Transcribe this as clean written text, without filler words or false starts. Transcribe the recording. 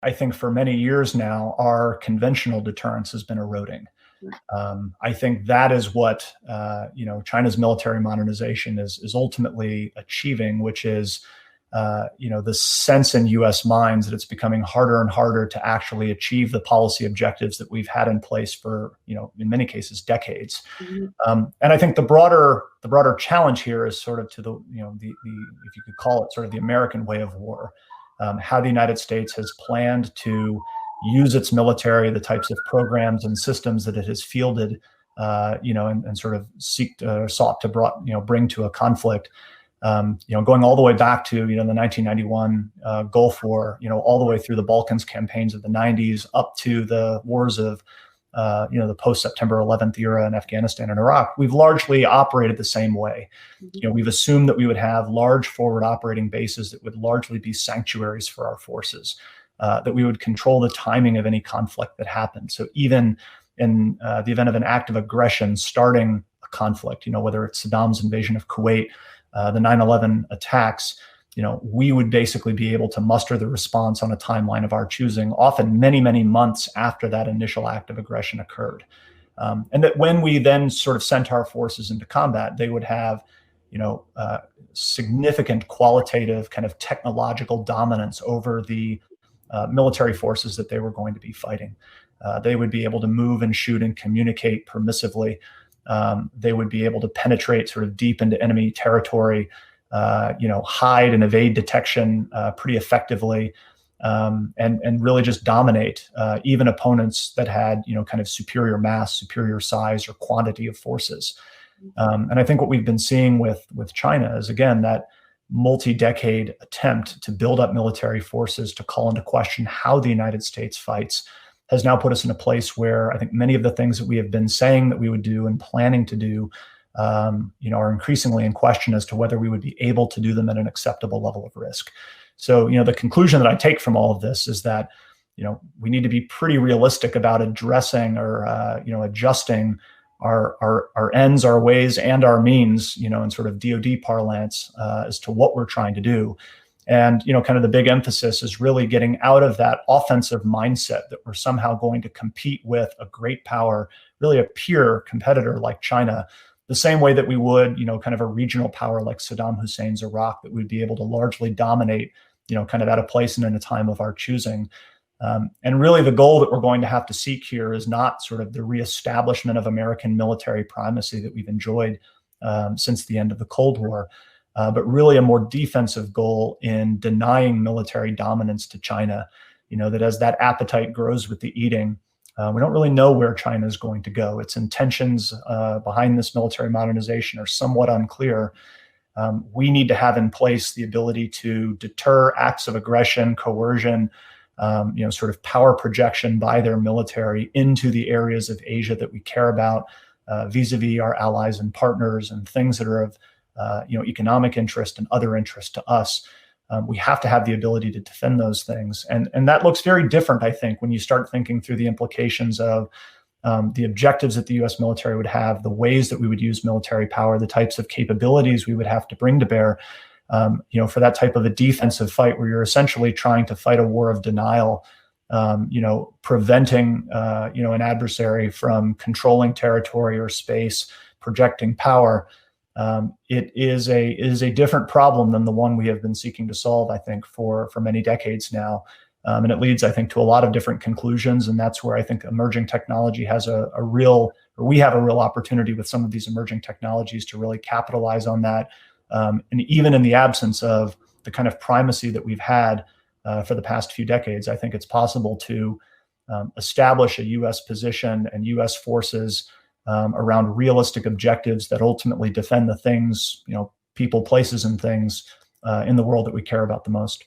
I think for many years now, our conventional deterrence has been eroding. I think that is what China's military modernization is ultimately achieving, which is the sense in U.S. minds that it's becoming harder and harder to actually achieve the policy objectives that we've had in place for in many cases decades. And I think the broader challenge here is sort of to the if you could call it sort of the American way of war. How the United States has planned to use its military, the types of programs and systems that it has fielded, and sort of sought to bring to a conflict, going all the way back to the 1991 Gulf War, all the way through the Balkans campaigns of the 90s, up to the wars of the post-September 11th era in Afghanistan and Iraq. We've largely operated the same way. We've assumed that we would have large forward operating bases that would largely be sanctuaries for our forces, that we would control the timing of any conflict that happened. So even in the event of an act of aggression starting a conflict, whether it's Saddam's invasion of Kuwait, the 9/11 attacks, we would basically be able to muster the response on a timeline of our choosing, often many, many months after that initial act of aggression occurred. And that when we then sort of sent our forces into combat, they would have, significant qualitative kind of technological dominance over the military forces that they were going to be fighting. They would be able to move and shoot and communicate permissively. They would be able to penetrate sort of deep into enemy territory, hide and evade detection pretty effectively, and really just dominate even opponents that had, kind of superior mass, superior size or quantity of forces. And I think what we've been seeing with China is, again, that multi-decade attempt to build up military forces to call into question how the United States fights has now put us in a place where I think many of the things that we have been saying that we would do and planning to do are increasingly in question as to whether we would be able to do them at an acceptable level of risk. So, the conclusion that I take from all of this is that, we need to be pretty realistic about addressing or, adjusting our ends, our ways, and our means, in sort of DoD parlance as to what we're trying to do. And, kind of the big emphasis is really getting out of that offensive mindset that we're somehow going to compete with a great power, really a peer competitor like China, the same way that we would, kind of a regional power like Saddam Hussein's Iraq, that we'd be able to largely dominate, kind of at a place and in a time of our choosing. And really the goal that we're going to have to seek here is not sort of the reestablishment of American military primacy that we've enjoyed since the end of the Cold War, but really a more defensive goal in denying military dominance to China. That as that appetite grows with the eating, we don't really know where China is going to go. Its intentions behind this military modernization are somewhat unclear. We need to have in place the ability to deter acts of aggression, coercion, sort of power projection by their military into the areas of Asia that we care about, vis-a-vis our allies and partners, and things that are of economic interest and other interest to us. We have to have the ability to defend those things. And that looks very different, I think, when you start thinking through the implications of the objectives that the U.S. military would have, the ways that we would use military power, the types of capabilities we would have to bring to bear, for that type of a defensive fight where you're essentially trying to fight a war of denial, preventing, an adversary from controlling territory or space, projecting power. It is a different problem than the one we have been seeking to solve, I think, for many decades now. And it leads, I think, to a lot of different conclusions. And that's where I think emerging technology has we have a real opportunity with some of these emerging technologies to really capitalize on that. And even in the absence of the kind of primacy that we've had for the past few decades, I think it's possible to establish a U.S. position and U.S. forces around realistic objectives that ultimately defend the things, people, places, and things in the world that we care about the most.